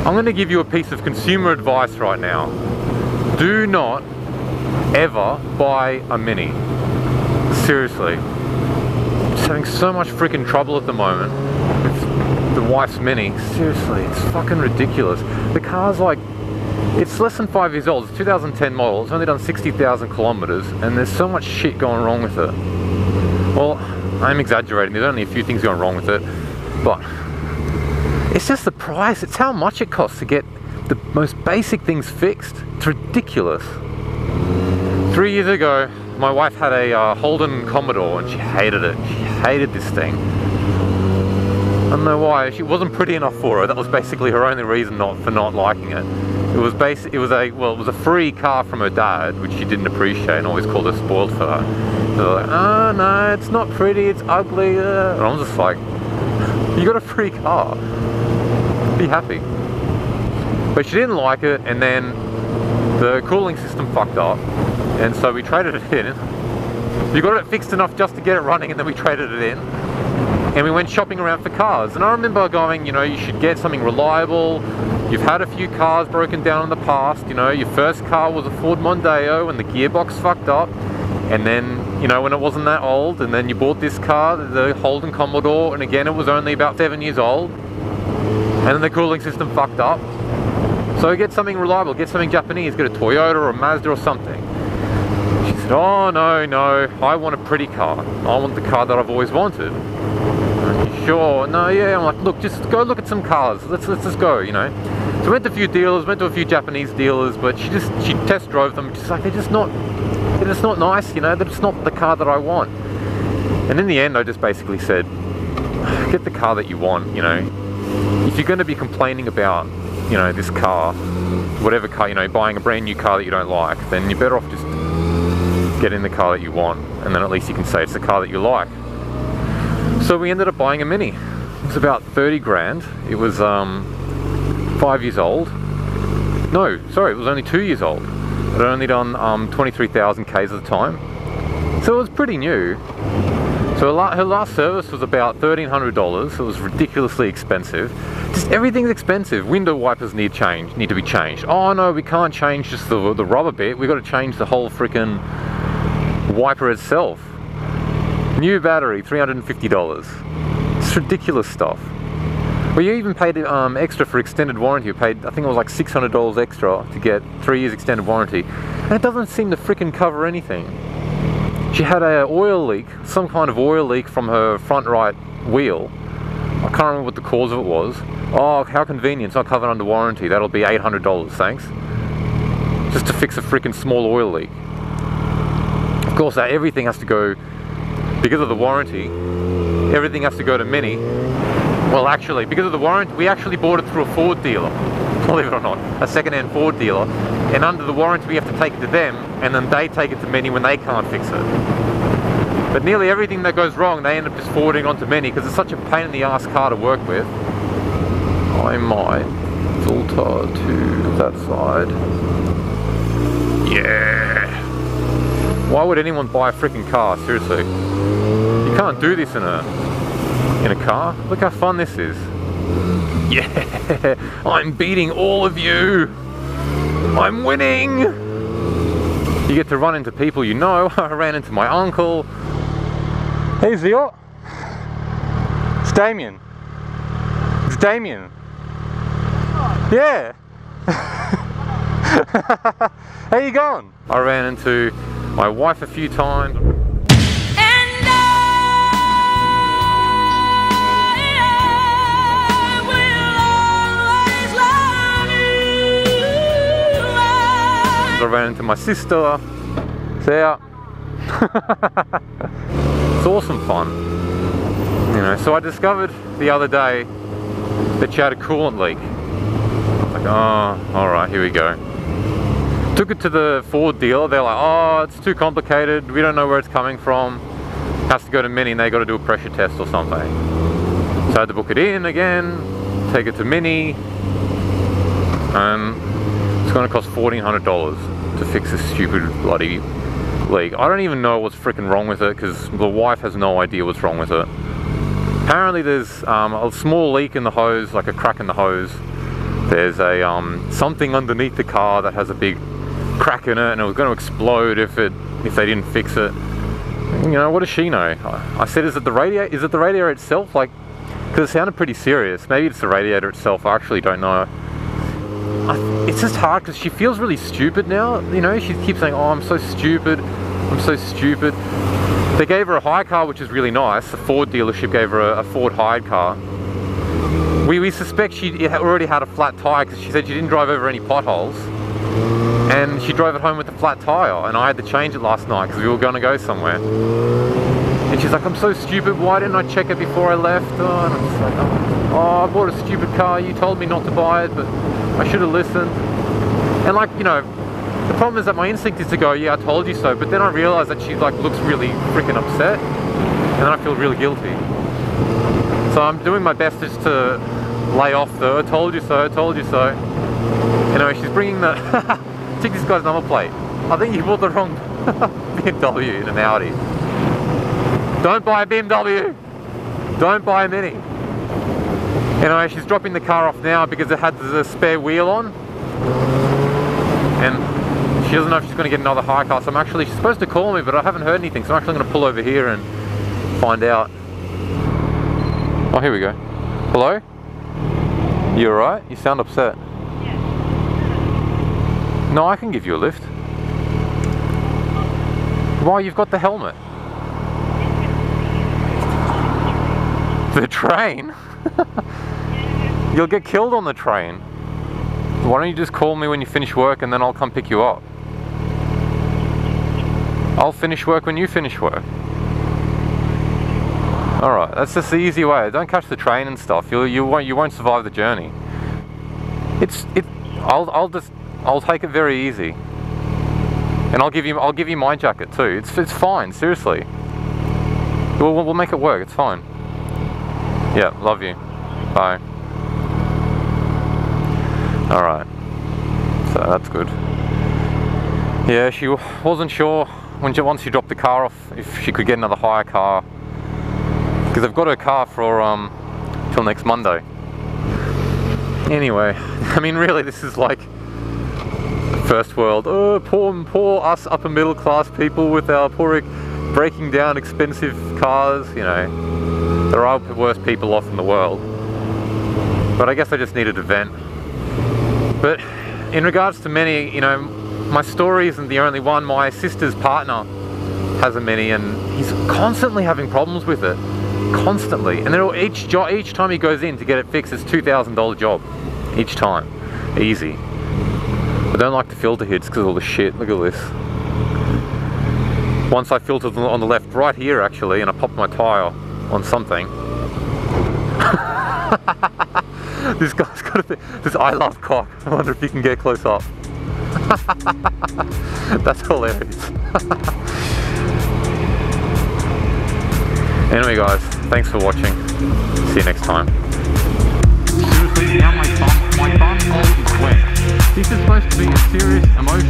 I'm going to give you a piece of consumer advice right now. Do not ever buy a Mini. Seriously. Just having so much freaking trouble at the moment with the wife's Mini. Seriously, it's fucking ridiculous. The car's like, it's less than 5 years old. It's a 2010 model. It's only done 60,000 kilometers, and there's so much shit going wrong with it. Well, I'm exaggerating. There's only a few things going wrong with it, but it's just the price. It's how much it costs to get the most basic things fixed. It's ridiculous. 3 years ago, my wife had a Holden Commodore, and she hated it. She hated this thing. I don't know why. She wasn't pretty enough for her. That was basically her only reason for not liking it. It was a free car from her dad, which she didn't appreciate, and always called her spoiled for that. So like, oh no, it's not pretty, it's ugly. And I'm just like, you got a free car. Be happy. But she didn't like it, and then the cooling system fucked up, and so we traded it in. We got it fixed enough just to get it running, and then we traded it in. And we went shopping around for cars, and I remember going, you know, you should get something reliable. You've had a few cars broken down in the past, you know, your first car was a Ford Mondeo and the gearbox fucked up, and then, you know, when it wasn't that old, and then you bought this car, the Holden Commodore, and again it was only about 7 years old, and then the cooling system fucked up. So get something reliable, get something Japanese, get a Toyota or a Mazda or something. She said, oh no, I want a pretty car. I want the car that I've always wanted. Sure, no, yeah, I'm like, look, just go look at some cars. Let's just go, you know. So we went to a few dealers, went to a few Japanese dealers, but she test drove them. She's like, they're just not nice, you know. They're just not the car that I want. And in the end, I just basically said, get the car that you want, you know. If you're going to be complaining about, you know, this car, whatever car, you know, buying a brand new car that you don't like, then you're better off just getting the car that you want, and then at least you can say it's the car that you like. So we ended up buying a Mini. It was about 30 grand. It was 5 years old. No, sorry, it was only 2 years old. It had only done 23,000 Ks at the time. So it was pretty new. So her last service was about $1,300. It was ridiculously expensive. Just everything's expensive. Window wipers need to be changed. Oh no, we can't change just the rubber bit. We've got to change the whole freaking wiper itself. New battery, $350. It's ridiculous stuff. Well, you even paid extra for extended warranty. You paid, I think it was like $600 extra to get 3 years extended warranty. And it doesn't seem to freaking cover anything. She had an oil leak, some kind of oil leak from her front right wheel. I can't remember what the cause of it was. Oh, how convenient, it's not covered under warranty. That'll be $800, thanks. Just to fix a freaking small oil leak. Of course, everything has to go, because of the warranty, everything has to go to Mini. Well, actually, because of the warranty, we actually bought it through a Ford dealer, believe it or not, a second-hand Ford dealer. And under the warranty, we have to take it to them, and then they take it to Mini when they can't fix it. But nearly everything that goes wrong, they end up just forwarding onto Mini because it's such a pain in the ass car to work with. I might filter to that side. Yeah. Why would anyone buy a freaking car? Seriously. You can't do this in a car. Look how fun this is. Yeah. I'm beating all of you. I'm winning. You get to run into people you know. I ran into my uncle. Hey Zio. It's Damien. It's Damien. Yeah. How you going? I ran into my wife a few times. I ran into my sister. There. It's awesome fun. You know, so I discovered the other day that she had a coolant leak. I was like, oh, alright, here we go. Took it to the Ford dealer. They're like, oh, it's too complicated. We don't know where it's coming from. Has to go to Mini and they got to do a pressure test or something. So I had to book it in again, take it to Mini, and it's going to cost $1,400 to fix this stupid bloody leak. I don't even know what's freaking wrong with it because the wife has no idea what's wrong with it. Apparently there's a small leak in the hose, like a crack in the hose. There's a something underneath the car that has a big crack in it, and it was going to explode if they didn't fix it. You know, what does she know? I said, is it the radiator? Is it the radiator itself? Like, because it sounded pretty serious. Maybe it's the radiator itself. I actually don't know. It's just hard because she feels really stupid now. You know, she keeps saying, "Oh, I'm so stupid. I'm so stupid." They gave her a hire car, which is really nice. The Ford dealership gave her a Ford hired car. We suspect she already had a flat tire because she said she didn't drive over any potholes. And she drove it home with a flat tire, and I had to change it last night because we were going to go somewhere. And she's like, "I'm so stupid, why didn't I check it before I left?" Oh, and I'm just like, "Oh, I bought a stupid car, you told me not to buy it, but I should have listened." And like, you know, the problem is that my instinct is to go, "Yeah, I told you so," but then I realise that she like looks really freaking upset, and then I feel really guilty. So I'm doing my best just to lay off the "I told you so, I told you so." Anyway, she's bringing the... Check this guy's number plate. I think you bought the wrong BMW in an Audi. Don't buy a BMW! Don't buy a Mini. Anyway, she's dropping the car off now because it had the spare wheel on. And she doesn't know if she's going to get another hire car, so she's supposed to call me, but I haven't heard anything, so I'm actually going to pull over here and find out. Oh, here we go. Hello? You alright? You sound upset. No, I can give you a lift. Why, you've got the helmet. The train? You'll get killed on the train. Why don't you just call me when you finish work and then I'll come pick you up? I'll finish work when you finish work. Alright, that's just the easy way. Don't catch the train and stuff. You won't survive the journey. I'll take it very easy, and I'll give you my jacket too. It's fine, seriously. We'll make it work. It's fine. Yeah, love you. Bye. All right. So that's good. Yeah, she wasn't sure once she dropped the car off if she could get another hire car because they've got her car for till next Monday. Anyway, I mean, really, this is like first world. Oh, poor us upper middle class people with our poor breaking down expensive cars. You know, there are worse people off in the world. But I guess I just needed to vent. But in regards to Mini, you know, my story isn't the only one. My sister's partner has a Mini and he's constantly having problems with it. Constantly. And then each time he goes in to get it fixed, it's $2,000 job. Each time. Easy. I don't like the filter hits because of all the shit. Look at this. Once I filtered on the left, right here actually, and I popped my tyre on something. This guy's got this "I love cock." I wonder if you can get close up. That's hilarious. Anyway guys, thanks for watching. See you next time. Seriously, now my bum hole is wet. This is supposed to be a serious emotion.